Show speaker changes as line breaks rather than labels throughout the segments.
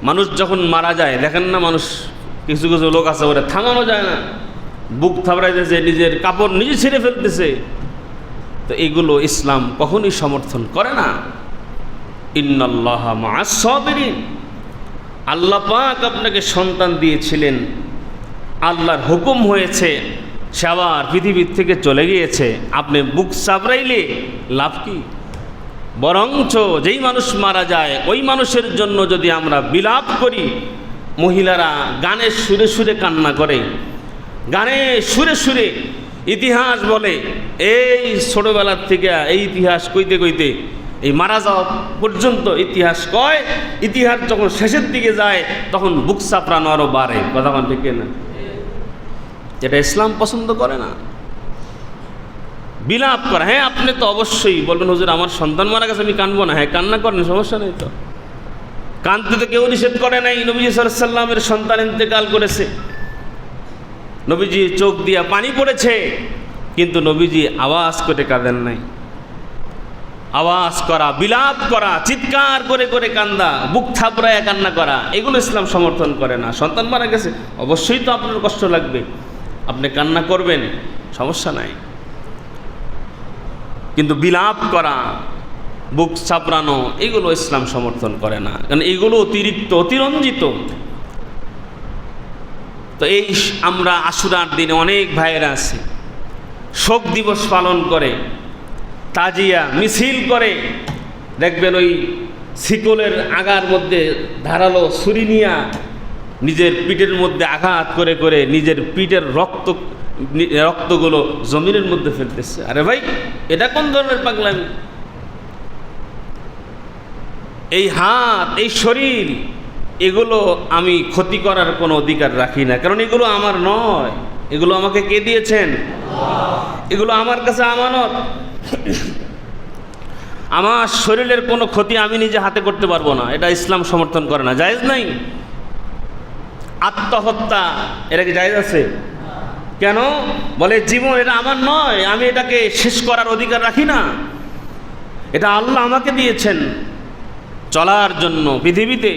মানুষ যখন মারা যায় দেখেন না, মানুষ কিছু কিছু লোক আছে ওরা থামানো যায় না, বুক থাবড়াইতেছে, নিজের কাপড় নিজে ছিঁড়ে ফেলতেছে। তো এগুলো ইসলাম কখনোই সমর্থন করে না। ইন্নাল্লাহা মা'আস সাবিরিন, আল্লাহ পাক আপনাকে সন্তান দিয়েছিলেন, আল্লাহর হুকুম হয়েছে, সে আবার পৃথিবীর থেকে চলে গিয়েছে, আপনি বুক চাপড়াইলে লাভ কি? বরঞ্চ যেই মানুষ মারা যায় ওই মানুষের জন্য যদি আমরা বিলাপ করি, মহিলারা গানের সুরে সুরে কান্না করে, গানে সুরে সুরে ইতিহাস বলে, এই ছোটোবেলার থেকে এই ইতিহাস কইতে কইতে এই মারা যাওয়া পর্যন্ত ইতিহাস কয়, ইতিহাস যখন শেষের দিকে যায় তখন বুক চাপড়ানো আরও বাড়ে। কথা বলেন ঠিক না? এটা ইসলাম পছন্দ করে না। বিলাপ করা, হ্যাঁ আপনি তো অবশ্যই বলবেন হুজুর আমার সন্তান মারা গেছে আমি কানবো না, হ্যাঁ কান্না করেন, সমস্যা নেই তো, কানতে তো কেউ নিষেধ করে নাই। নবীজি সাল্লাল্লাহু আলাইহি ওয়াসাল্লামের সন্তান ইন্তেকাল করেছে, নবীজি চোখ দিয়া পানি পড়েছে, কিন্তু নবীজি আওয়াজ করে কাঁদেন নাই। আওয়াজ করা, বিলাপ করা, চিৎকার করে করে কান্দা, বুক থাপড়ায় কান্না করা, এগুলো ইসলাম সমর্থন করে না। সন্তান মারা গেছে অবশ্যই তো আপনার কষ্ট লাগবে, আপনি কান্না করবেন, সমস্যা নাই, কিন্তু বিলাপ করা, বুক চাপড়ানো, এগুলো ইসলাম সমর্থন করে না, কারণ এগুলো অতিরিক্ত, অতিরঞ্জিত। তো এই আমরা আশুরার দিনে অনেক ভাইয়েরা আছে শোক দিবস পালন করে, তাজিয়া মিছিল করে, দেখবেন ওই শিকলের আগার মধ্যে ধারালো ছুরি নিয়া নিজের পিঠের মধ্যে আঘাত করে করে নিজের পিঠের রক্তগুলো জমিনের মধ্যে ফেলতেছে। আরে ভাই, এটা কোন ধরনের পাগলামি? এই হাত, এই শরীর, এগুলো আমি ক্ষতি করার কোনো অধিকার রাখি না, কারণ এগুলো আমার নয়, এগুলো আমাকে কে দিয়েছেন? এগুলো আমার কাছে আমানত। আমার শরীরের কোনো ক্ষতি আমি নিজে হাতে করতে পারবো না, এটা ইসলাম সমর্থন করে না, জায়েজ নাই। আত্মহত্যা, এটা কি জায়েজ আছে? কেন? বলে জীবন এটা আমার নয়, আমি এটাকে শেষ করার অধিকার রাখি না, এটা আল্লাহ আমাকে দিয়েছেন চলার জন্য পৃথিবীতে।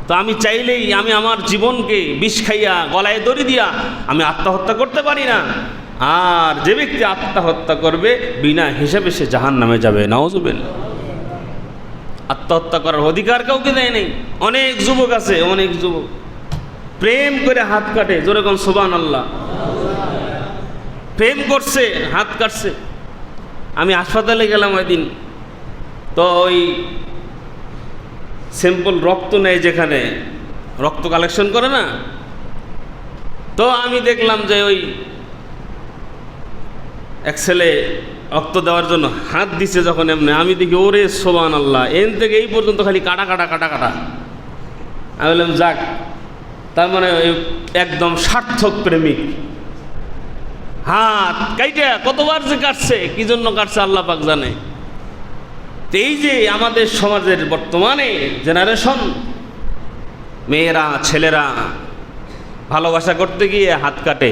তো আমি চাইলেই আমি আমার জীবনকে বিষ খাইয়া গলায় দড়ি দিয়া আমি আত্মহত্যা করতে পারি না। আর যে ব্যক্তি আত্মহত্যা করবে বিনা হিসাবে সে জাহান্নামে যাবে, নাউজুবিল্লাহ। আত্মহত্যা করার অধিকার কাউকে দেয় নাই। অনেক যুবক আছে, অনেক যুবক প্রেম করে হাত কাটে, যেরকম সুবহানাল্লাহ, প্রেম করছে হাত কাটছে। আমি হাসপাতালে গেলাম ওই দিন, তো ওই স্যাম্পল রক্ত নেয়, যেখানে রক্ত কালেকশন করে না, তো আমি দেখলাম যে ওই এক ছেলে রক্ত দেওয়ার জন্য হাত দিছে, যখন এমনি আমি দেখি ওরে সুবহানাল্লাহ, এন থেকে এই পর্যন্ত খালি কাটা কাটা কাটা কাটা। আমি বললাম যাক, তার মানে একদম সার্থক প্রেমিক। হাত কাইটা কতবার যে কাটছে, কি জন্য কাটছে আল্লাহ পাক জানে। তো এই যে আমাদের সমাজের বর্তমানে জেনারেশন, মেয়েরা ছেলেরা ভালোবাসা করতে গিয়ে হাত কাটে।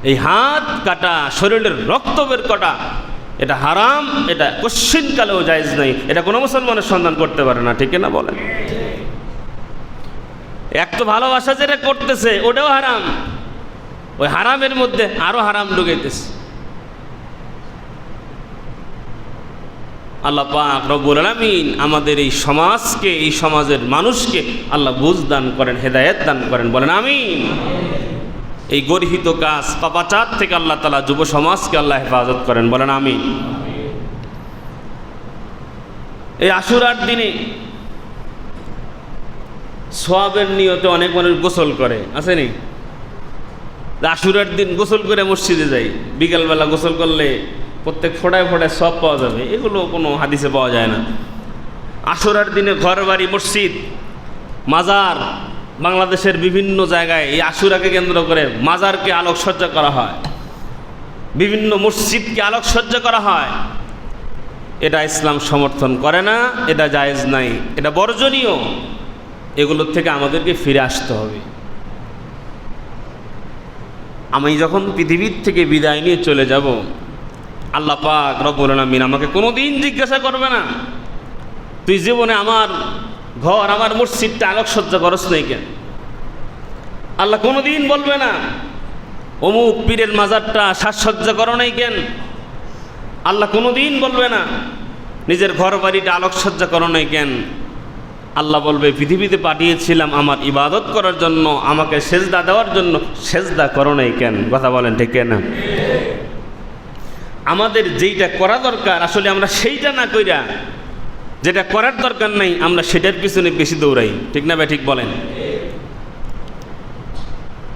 এই হাত কাটা, শরীরের রক্ত বের করা, এটা হারাম, এটা কোশ্চিনকালেও জায়েজ নাই, এটা কোনো মুসলমানের সন্ধান করতে পারে না, ঠিক না বলেন? এক তো ভালোবাসা যেটা করতেছে ওটাও হারাম, ওই হারামের মধ্যে আরো হারাম ঢুকাইতেছে। আল্লাহ পাক রব্বুল আলামিন আমাদের এই সমাজকে, এই সমাজের মানুষকে আল্লাহ বুঝ দান করেন, হেদায়েত দান করেন, বলেন আমিন। এই গর্হিত কাজ পাপাচার থেকে আল্লাহ তাআলা যুব সমাজকে আল্লাহ হেফাজত করেন, বলেন আমিন। এই আশুরার দিনে সওয়াবের নিয়তে অনেক মানুষ গোসল করে, আসেনি? আশুরার দিন গোসল করে মসজিদে যাই, বিকালবেলা গোসল করলে প্রত্যেক ফোঁটায় ফোঁটায় সওয়াব পাওয়া যাবে, এগুলো কোনো হাদিসে পাওয়া যায় না। আশুরার দিনে ঘর বাড়ি, মসজিদ, মাজার, বাংলাদেশের বিভিন্ন জায়গায় এই আশুরাকে কেন্দ্র করে মাজারকে আলোকসজ্জা করা হয়, বিভিন্ন মসজিদকে আলোকসজ্জা করা হয়। এটা ইসলাম সমর্থন করে না, এটা জায়েজ নাই, এটা বর্জনীয়। এগুলোর থেকে আমাদেরকে ফিরে আসতে হবে। আমি যখন পৃথিবীর থেকে বিদায় নিয়ে চলে যাব, আল্লাহ পাক রব্বুল আলামিন আমাকে কোনোদিন জিজ্ঞাসা করবে না তুই জীবনে আমার ঘর আমার মসজিদটা আলোকসজ্জা করস নাই কেন? আল্লাহ কোনোদিন বলবে না অমুক পীরের মাজারটা সাজসজ্জা করো নাই কেন? আল্লাহ কোনোদিন বলবে না নিজের ঘর বাড়িটা আলোকসজ্জা করো নাই কেন? আল্লাহ বলবে পৃথিবীতে পাঠিয়েছিলাম আমার ইবাদত করার জন্য, আমাকে সেজদা দেওয়ার জন্য, সেজদা করো নাই কেন? কথা বলেন ঠিক না? আমাদের যেইটা করা দরকার আসলে আমরা সেইটা না কইরা যেটা করার দরকার নাই আমরা সেটার পিছনে বেশি দৌড়াই, ঠিক না ভাই? ঠিক বলেন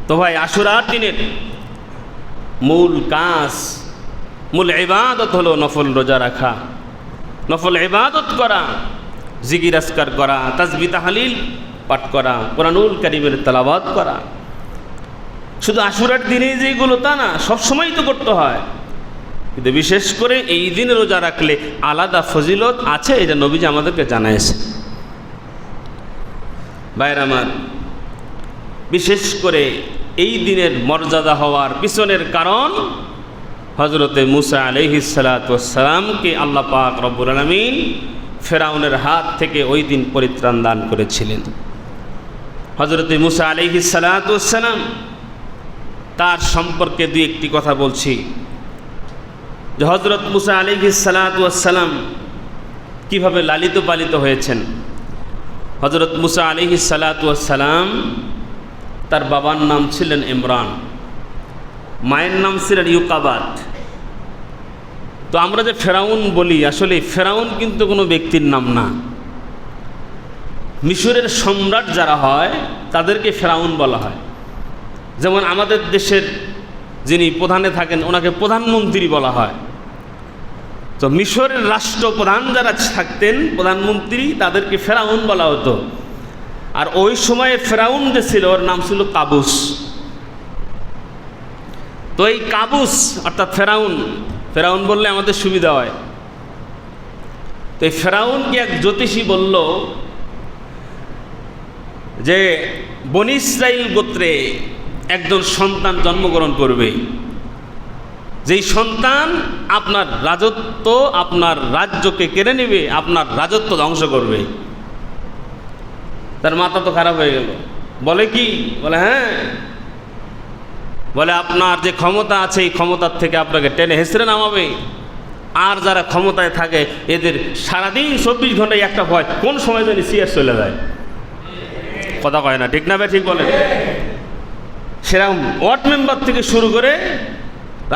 তো ভাই। আশুরার দিনের মূল কাজ, মূল ইবাদত হলো নফল রোজা রাখা, নফল ইবাদত করা, জিকির আজকার করা, তাসবিহ তাহলিল পাঠ করা, কোরআনুল কারীমের তেলাওয়াত করা। শুধু আশুরার দিনেই যেগুলো তা না, সবসময়ই তো করতে হয়, কিন্তু বিশেষ করে এই দিনে রোজা রাখলে আলাদা ফজিলত আছে, এটা নবীজি আমাদেরকে জানাইছে। ভাইরা আমার, বিশেষ করে এই দিনের মর্যাদা হওয়ার পিছনের কারণ হযরতে মূসা আলাইহিস সালাতু ওয়াস সালামকে আল্লাহ পাক রব্বুল আলামিন ফেরাউনের হাত থেকে ওই দিন পরিত্রাণ দান করেছিলেন। হযরতে মূসা আলাইহিস সালাতু ওয়াস সালাম, তার সম্পর্কে দুই একটি কথা বলছি যে হযরত মূসা আলাইহিস সালাতু ওয়াস সালাম কীভাবে লালিত পালিত হয়েছেন। হযরত মূসা আলাইহিস সালাতু ওয়াস সালাম, তার বাবার নাম ছিলেন ইমরান, মায়ের নাম ছিলেন ইউকাবাত। তো আমরা যে ফেরাউন বলি, আসলে ফেরাউন কিন্তু কোনো ব্যক্তির নাম না। মিশরের সম্রাট যারা হয় তাদেরকে ফেরাউন বলা হয়। যেমন আমাদের দেশের যিনি প্রধানে থাকেন ওনাকে প্রধানমন্ত্রী বলা হয়। তো মিশরের রাষ্ট্রপ্রধান যারা থাকতেন, প্রধানমন্ত্রী, তাদেরকে ফেরাউন বলা হতো। আর ওই সময়ে ফেরাউন যে ছিল ওর নাম ছিল কাবুস। তো এই কাবুস অর্থাৎ ফেরাউন, ফেরাউন বললে আমাদের সুবিধা হয়। তো এই ফেরাউনকে এক জ্যোতিষী বলল যে বনী ইসরাইল গোত্রে একজন সন্তান জন্মগ্রহণ করবে, যেই সন্তান আপনার রাজত্ব, আপনার রাজ্যকে কেড়ে নেবে, আপনার রাজত্ব ধ্বংস করবে। তার মাথা তো খারাপ হয়ে গেল। বলে কি? বলে হ্যাঁ, বলে আপনার যে ক্ষমতা আছে এই ক্ষমতার থেকে আপনাকে টেনে হেসড়ে নামাবে। আর যারা ক্ষমতায় থাকে এদের সারাদিন 24 ঘন্টায় একটা ভয়, কোন সময় যেন সিয়ার চলে যায়। কথা কয় না, ঠিক না ভাই? ঠিক বলেন। সেরকম ওয়ার্ড মেম্বার থেকে শুরু করে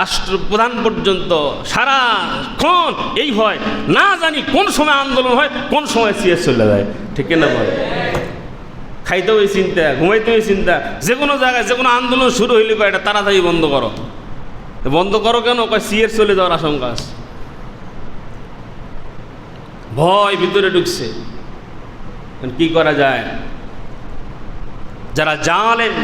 রাষ্ট্রপ্রধান পর্যন্ত সারাক্ষণ এই ভয়, না জানি কোন সময় আন্দোলন হয়, কোন সময় সিয়ার চলে যায়, ঠিক না বলে? খাইতেও এই চিন্তা, ঘুমাইতেও এই চিন্তা, যে কোনো জায়গায় যে কোনো আন্দোলন শুরু হইলে কয় এটা তাড়াতাড়ি বন্ধ করো। বন্ধ করো কেন? কয় সিএর চলে যাওয়ার আশঙ্কা আছে। ভয় ভিতরে ঢুকছে। কি করা যায়? যারা জালেম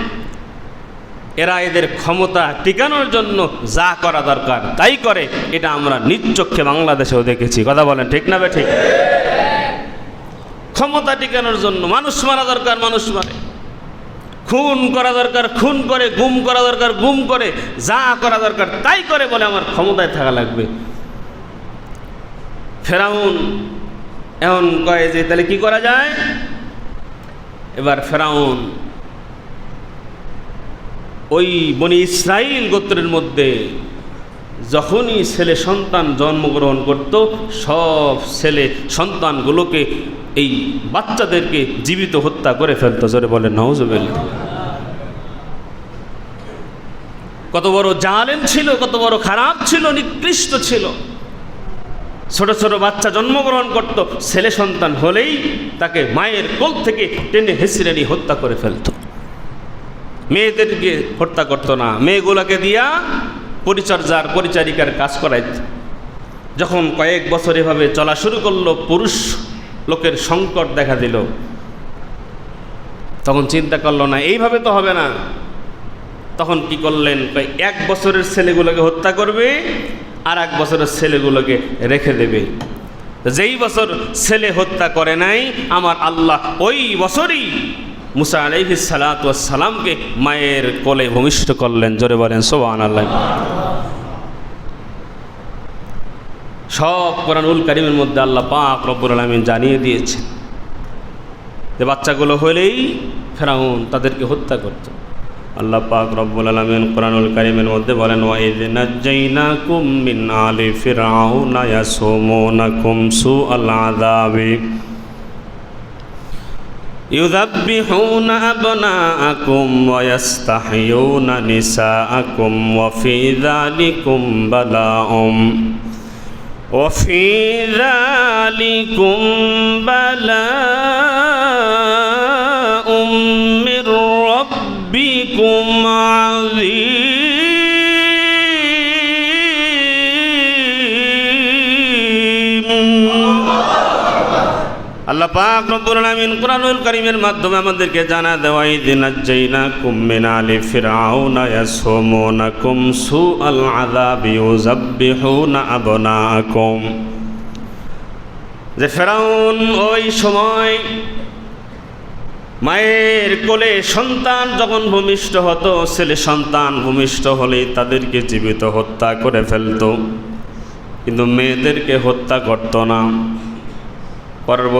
এরা এদের ক্ষমতা টিকানোর জন্য যা করা দরকার তাই করে, এটা আমরা নিজ চক্ষে বাংলাদেশেও দেখেছি। কথা বলেন ঠিক না বে? ঠিক। ক্ষমতা টিকানোর জন্য মানুষ মারা দরকার, মানুষ মারে, খুন করা দরকার খুন করে, গুম করা দরকার গুম করে, যা করা দরকার তাই করে, বলে আমার ক্ষমতায় থাকা লাগবে। ফেরাউন এমন কয় যে তাহলে কি করা যায়? এবার ফেরাউন ওই বনি ইসরাইল গোত্রের মধ্যে যখনই ছেলে সন্তান জন্মগ্রহণ করত, সব ছেলে সন্তানগুলোকে, এই বাচ্চাদেরকে জীবিত হত্যা করে ফেলতো। জোরে বলেন নাউজুবিল্লাহ। কত বড় জালেম ছিল, কত বড় খারাপ ছিল, নিকৃষ্ট ছিল। ছোট ছোট বাচ্চা জন্মগ্রহণ করত, ছেলে সন্তান হলেই তাকে মায়ের কোল থেকে টেনে হেসড়ে নিয়ে হত্যা করে ফেলত। মেয়েদেরকে হত্যা করতো না, মেয়েগুলোকে দিয়া পরিচর্যার পরিচারিকার কাজ করাইত। যখন কয়েক বছর এভাবে চলা শুরু করলো, পুরুষ লোকের সংকট দেখা দিল, তখন চিন্তা করলো না এইভাবে তো হবে না। তখন কি করলেন? 1 বছরের ছেলেগুলোকে হত্যা করবে, আর 1 বছরের ছেলেগুলোকে রেখে দেবে। যেই বছর ছেলে হত্যা করে নাই, আমার আল্লাহ ওই বছরই মুসা আলাইহিস সালাতু ওয়াস সালামকে মায়ের কোলে ভূমিষ্ঠ করলেন। জোরে বলেন সুবহানাল্লাহ। সব কোরআনুল কারীমের মধ্যে আল্লাহ পাক রব্বুল আলামিন জানিয়ে দিয়েছেন। যে বাচ্চাগুলো হলেই ফেরাউন তাদেরকে হত্যা করত। আল্লাহ পাক রব্বুল আলামিন কোরআনুল কারীমের মধ্যে বলেন, ওয়া ইয নাজ্জাইনাকুম মিন আলি ফিরআউনা ইয়াসুমুনাকুম সুআল আযাবি ইউযাব্বিহুনা আবনাআকুম ওয়া ইস্তাহইয়ুনা নিসাআকুম ওয়া ফী যালিকুম বালাউম وفي ذلكم بلاء من ربكم عظيم। আল্লাহ পাক রব্বুল আলামিন কুরআনুল কারীমের মাধ্যমে আমাদেরকে জানা দেওয়াই নাজ্জাইনাকুম মিন আলি ফিরআউনা ইয়াসুমুনাকুম সুআল আযাবি ইউযাব্বিহুনা আবনাআকুম, যে ফেরাউন ওই সময় মায়ের কোলে সন্তান যখন ভূমিষ্ঠ হতো, ছেলে সন্তান ভূমিষ্ঠ হলেই তাদেরকে জীবিত হত্যা করে ফেলত, কিন্তু মেয়েদেরকে হত্যা করত না। পরবর্তী